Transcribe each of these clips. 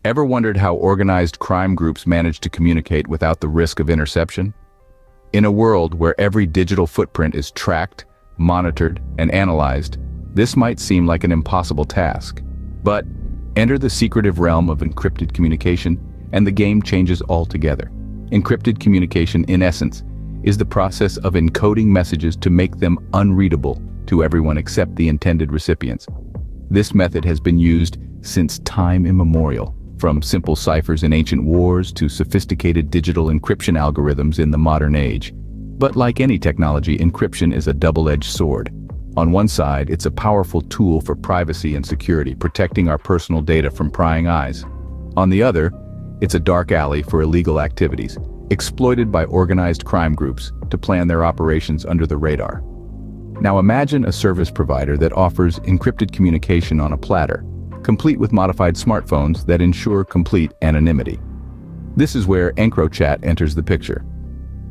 Ever wondered how organized crime groups manage to communicate without the risk of interception? In a world where every digital footprint is tracked, monitored, and analyzed, this might seem like an impossible task. But enter the secretive realm of encrypted communication, and the game changes altogether. Encrypted communication, in essence, is the process of encoding messages to make them unreadable to everyone except the intended recipients. This method has been used since time immemorial, from simple ciphers in ancient wars to sophisticated digital encryption algorithms in the modern age. But like any technology, encryption is a double-edged sword. On one side, it's a powerful tool for privacy and security, protecting our personal data from prying eyes. On the other, it's a dark alley for illegal activities, exploited by organized crime groups to plan their operations under the radar. Now imagine a service provider that offers encrypted communication on a platter, complete with modified smartphones that ensure complete anonymity. This is where Encrochat enters the picture.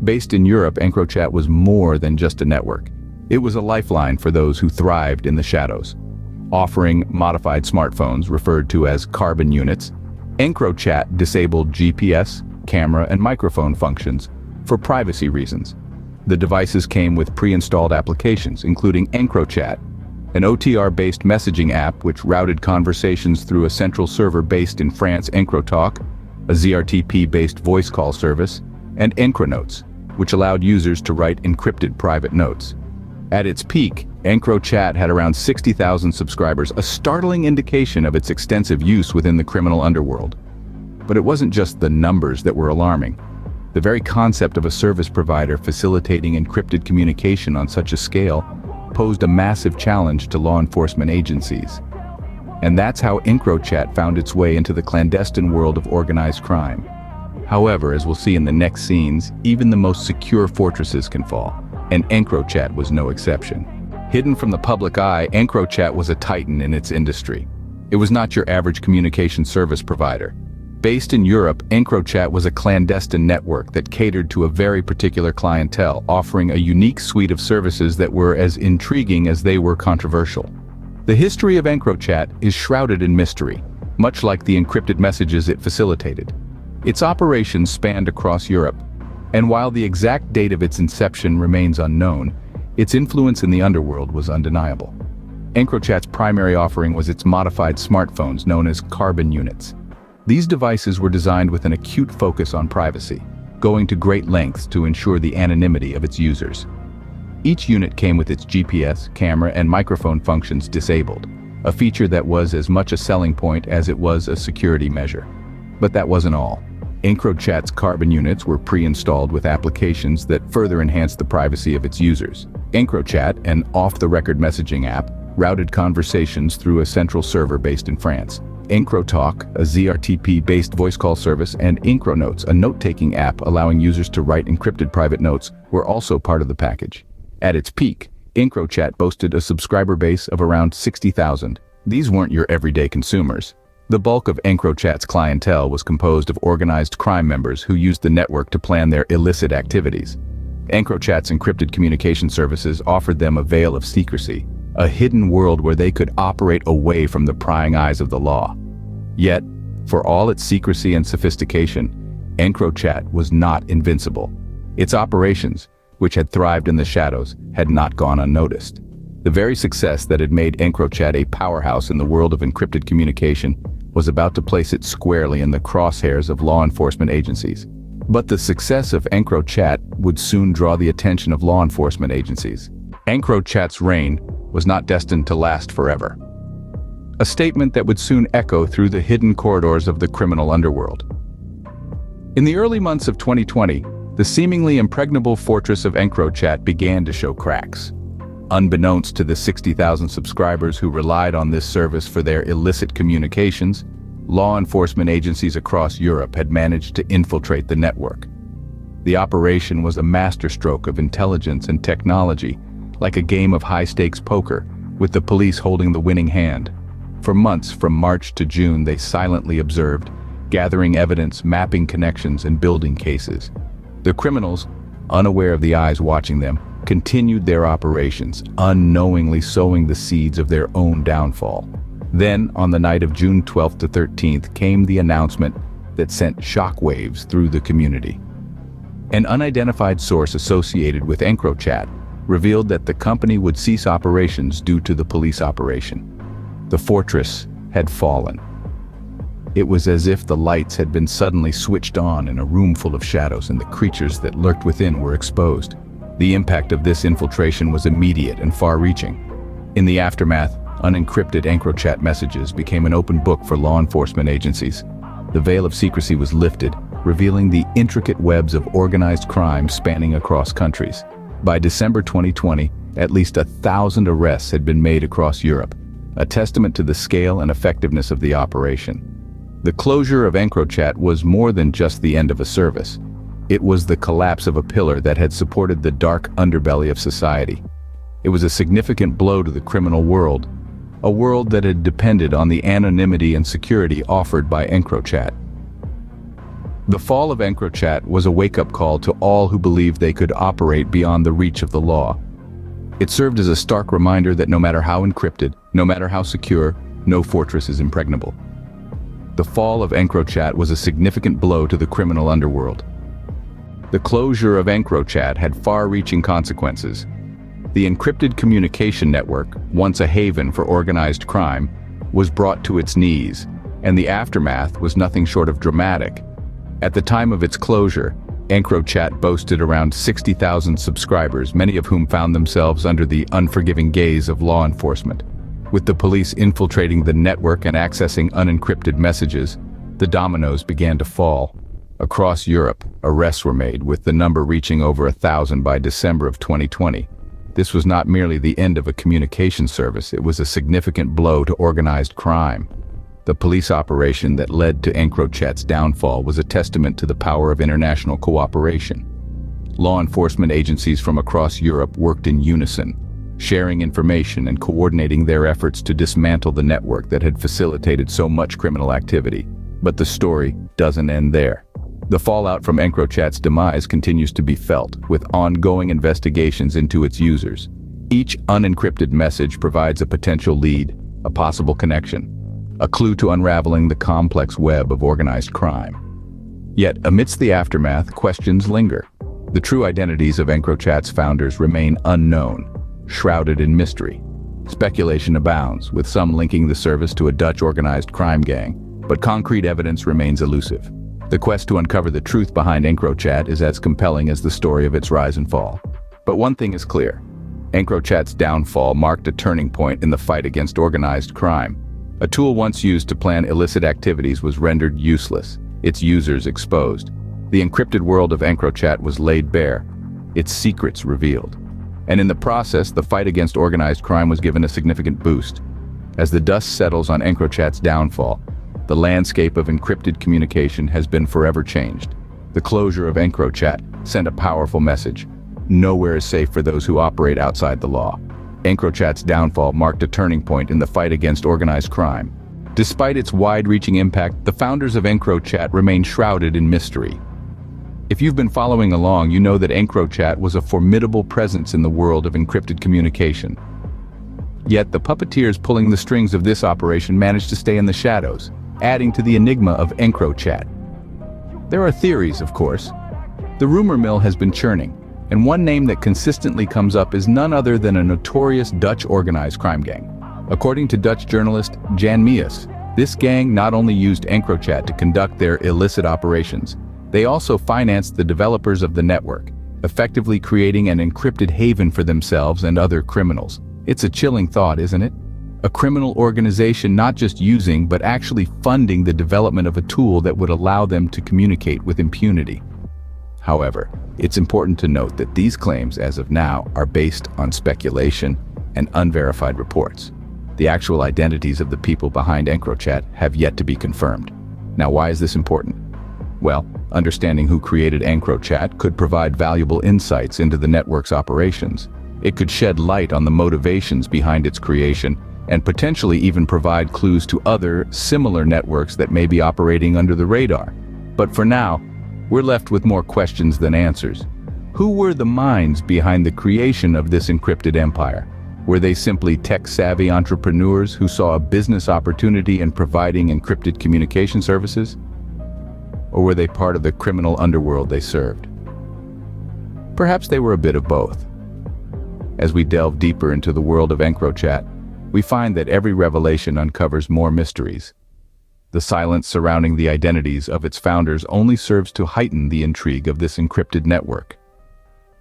Based in Europe, Encrochat was more than just a network. It was a lifeline for those who thrived in the shadows. Offering modified smartphones, referred to as carbon units, Encrochat disabled GPS, camera, and microphone functions for privacy reasons. The devices came with pre-installed applications, including Encrochat, an OTR-based messaging app which routed conversations through a central server based in France, Encrotalk, a ZRTP-based voice call service, and Encronotes, which allowed users to write encrypted private notes. At its peak, Encrochat had around 60,000 subscribers, a startling indication of its extensive use within the criminal underworld. But it wasn't just the numbers that were alarming. The very concept of a service provider facilitating encrypted communication on such a scale posed a massive challenge to law enforcement agencies. And that's how Encrochat found its way into the clandestine world of organized crime. However, as we'll see in the next scenes, even the most secure fortresses can fall, and Encrochat was no exception. Hidden from the public eye, Encrochat was a titan in its industry. It was not your average communication service provider. Based in Europe, Encrochat was a clandestine network that catered to a very particular clientele, offering a unique suite of services that were as intriguing as they were controversial. The history of Encrochat is shrouded in mystery, much like the encrypted messages it facilitated. Its operations spanned across Europe, and while the exact date of its inception remains unknown, its influence in the underworld was undeniable. Encrochat's primary offering was its modified smartphones known as carbon units. These devices were designed with an acute focus on privacy, going to great lengths to ensure the anonymity of its users. Each unit came with its GPS, camera, and microphone functions disabled, a feature that was as much a selling point as it was a security measure. But that wasn't all. Encrochat's carbon units were pre-installed with applications that further enhanced the privacy of its users. Encrochat, an off-the-record messaging app, routed conversations through a central server based in France. Encrotalk, a ZRTP-based voice call service, and Encronotes, a note-taking app allowing users to write encrypted private notes, were also part of the package. At its peak, Encrochat boasted a subscriber base of around 60,000. These weren't your everyday consumers. The bulk of Encrochat's clientele was composed of organized crime members who used the network to plan their illicit activities. Encrochat's encrypted communication services offered them a veil of secrecy, a hidden world where they could operate away from the prying eyes of the law. Yet, for all its secrecy and sophistication, Encrochat was not invincible. Its operations, which had thrived in the shadows, had not gone unnoticed. The very success that had made Encrochat a powerhouse in the world of encrypted communication was about to place it squarely in the crosshairs of law enforcement agencies. But the success of Encrochat would soon draw the attention of law enforcement agencies. Encrochat's reign was not destined to last forever. A statement that would soon echo through the hidden corridors of the criminal underworld. In the early months of 2020, the seemingly impregnable fortress of Encrochat began to show cracks. Unbeknownst to the 60,000 subscribers who relied on this service for their illicit communications, law enforcement agencies across Europe had managed to infiltrate the network. The operation was a masterstroke of intelligence and technology, like a game of high-stakes poker, with the police holding the winning hand. For months, from March to June, they silently observed, gathering evidence, mapping connections, and building cases. The criminals, unaware of the eyes watching them, continued their operations, unknowingly sowing the seeds of their own downfall. Then, on the night of June 12th to 13th, came the announcement that sent shockwaves through the community. An unidentified source associated with Encrochat revealed that the company would cease operations due to the police operation. The fortress had fallen. It was as if the lights had been suddenly switched on in a room full of shadows, and the creatures that lurked within were exposed. The impact of this infiltration was immediate and far-reaching. In the aftermath, unencrypted Encrochat messages became an open book for law enforcement agencies. The veil of secrecy was lifted, revealing the intricate webs of organized crime spanning across countries. By December 2020, at least 1,000 arrests had been made across Europe, a testament to the scale and effectiveness of the operation. The closure of Encrochat was more than just the end of a service. It was the collapse of a pillar that had supported the dark underbelly of society. It was a significant blow to the criminal world, a world that had depended on the anonymity and security offered by Encrochat. The fall of Encrochat was a wake-up call to all who believed they could operate beyond the reach of the law. It served as a stark reminder that no matter how encrypted, no matter how secure, no fortress is impregnable. The fall of Encrochat was a significant blow to the criminal underworld. The closure of Encrochat had far-reaching consequences. The encrypted communication network, once a haven for organized crime, was brought to its knees, and the aftermath was nothing short of dramatic. At the time of its closure, Encrochat boasted around 60,000 subscribers, many of whom found themselves under the unforgiving gaze of law enforcement. With the police infiltrating the network and accessing unencrypted messages, the dominoes began to fall. Across Europe, arrests were made, with the number reaching over 1,000 by December of 2020. This was not merely the end of a communication service, it was a significant blow to organized crime. The police operation that led to Encrochat's downfall was a testament to the power of international cooperation. Law enforcement agencies from across Europe worked in unison, sharing information and coordinating their efforts to dismantle the network that had facilitated so much criminal activity. But the story doesn't end there. The fallout from Encrochat's demise continues to be felt, with ongoing investigations into its users. Each unencrypted message provides a potential lead, a possible connection, a clue to unraveling the complex web of organized crime. Yet, amidst the aftermath, questions linger. The true identities of Encrochat's founders remain unknown, shrouded in mystery. Speculation abounds, with some linking the service to a Dutch organized crime gang, but concrete evidence remains elusive. The quest to uncover the truth behind Encrochat is as compelling as the story of its rise and fall. But one thing is clear. Encrochat's downfall marked a turning point in the fight against organized crime. A tool once used to plan illicit activities was rendered useless, its users exposed. The encrypted world of Encrochat was laid bare, its secrets revealed. And in the process, the fight against organized crime was given a significant boost. As the dust settles on Encrochat's downfall, the landscape of encrypted communication has been forever changed. The closure of Encrochat sent a powerful message. Nowhere is safe for those who operate outside the law. Encrochat's downfall marked a turning point in the fight against organized crime. Despite its wide-reaching impact, the founders of Encrochat remain shrouded in mystery. If you've been following along, you know that Encrochat was a formidable presence in the world of encrypted communication. Yet the puppeteers pulling the strings of this operation managed to stay in the shadows, adding to the enigma of Encrochat. There are theories, of course. The rumor mill has been churning, and one name that consistently comes up is none other than a notorious Dutch organized crime gang. According to Dutch journalist Jan Meijers, this gang not only used Encrochat to conduct their illicit operations, they also financed the developers of the network, effectively creating an encrypted haven for themselves and other criminals. It's a chilling thought, isn't it? A criminal organization not just using, but actually funding the development of a tool that would allow them to communicate with impunity. However, it's important to note that these claims, as of now, are based on speculation and unverified reports. The actual identities of the people behind Encrochat have yet to be confirmed. Now, why is this important? Well, understanding who created Encrochat could provide valuable insights into the network's operations. It could shed light on the motivations behind its creation and potentially even provide clues to other similar networks that may be operating under the radar. But for now, we're left with more questions than answers. Who were the minds behind the creation of this encrypted empire? Were they simply tech-savvy entrepreneurs who saw a business opportunity in providing encrypted communication services? Or were they part of the criminal underworld they served? Perhaps they were a bit of both. As we delve deeper into the world of Encrochat, we find that every revelation uncovers more mysteries. The silence surrounding the identities of its founders only serves to heighten the intrigue of this encrypted network.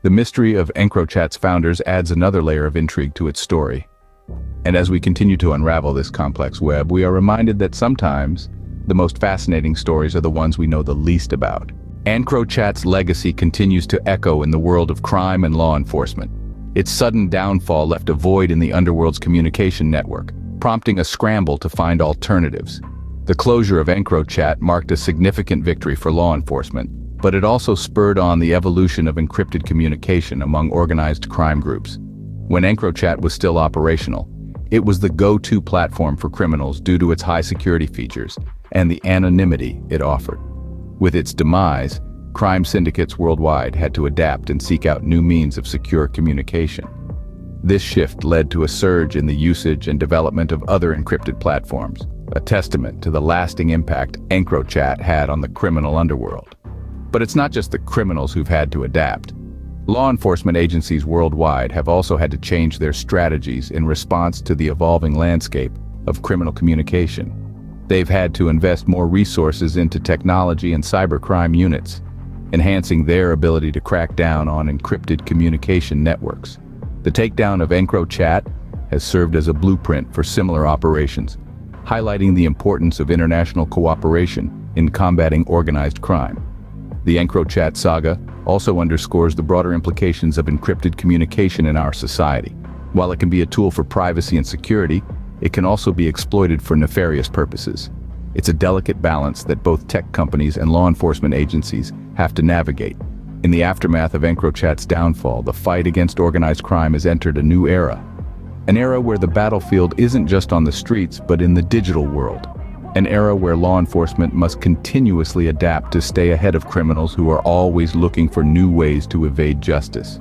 The mystery of Encrochat's founders adds another layer of intrigue to its story. And as we continue to unravel this complex web, we are reminded that sometimes the most fascinating stories are the ones we know the least about. Encrochat's legacy continues to echo in the world of crime and law enforcement. Its sudden downfall left a void in the underworld's communication network, prompting a scramble to find alternatives. The closure of Encrochat marked a significant victory for law enforcement, but it also spurred on the evolution of encrypted communication among organized crime groups. When Encrochat was still operational, it was the go-to platform for criminals due to its high security features and the anonymity it offered. With its demise, crime syndicates worldwide had to adapt and seek out new means of secure communication. This shift led to a surge in the usage and development of other encrypted platforms, a testament to the lasting impact Encrochat had on the criminal underworld. But it's not just the criminals who've had to adapt. Law enforcement agencies worldwide have also had to change their strategies in response to the evolving landscape of criminal communication. They've had to invest more resources into technology and cybercrime units, enhancing their ability to crack down on encrypted communication networks. The takedown of Encrochat has served as a blueprint for similar operations, highlighting the importance of international cooperation in combating organized crime. The Encrochat saga also underscores the broader implications of encrypted communication in our society. While it can be a tool for privacy and security, it can also be exploited for nefarious purposes. It's a delicate balance that both tech companies and law enforcement agencies have to navigate. In the aftermath of Encrochat's downfall, the fight against organized crime has entered a new era. An era where the battlefield isn't just on the streets, but in the digital world. An era where law enforcement must continuously adapt to stay ahead of criminals who are always looking for new ways to evade justice.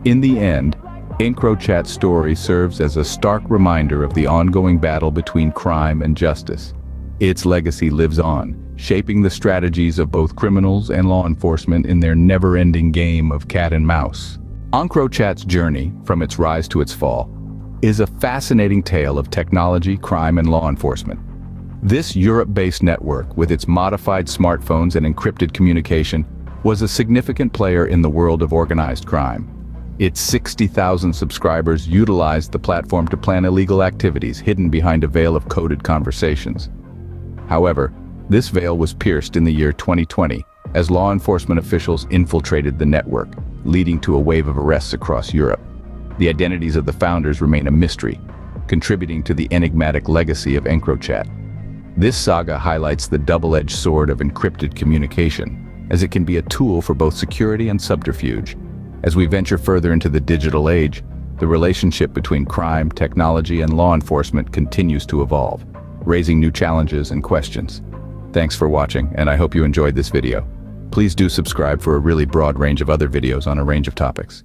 In the end, Encrochat's story serves as a stark reminder of the ongoing battle between crime and justice. Its legacy lives on, shaping the strategies of both criminals and law enforcement in their never-ending game of cat and mouse. Encrochat's journey, from its rise to its fall, is a fascinating tale of technology, crime, and law enforcement. This Europe-based network, with its modified smartphones and encrypted communication, was a significant player in the world of organized crime. Its 60,000 subscribers utilized the platform to plan illegal activities hidden behind a veil of coded conversations. However, this veil was pierced in the year 2020 as law enforcement officials infiltrated the network, leading to a wave of arrests across Europe. The identities of the founders remain a mystery, contributing to the enigmatic legacy of Encrochat. This saga highlights the double-edged sword of encrypted communication, as it can be a tool for both security and subterfuge. As we venture further into the digital age, the relationship between crime, technology, and law enforcement continues to evolve, raising new challenges and questions. Thanks for watching, and I hope you enjoyed this video. Please do subscribe for a really broad range of other videos on a range of topics.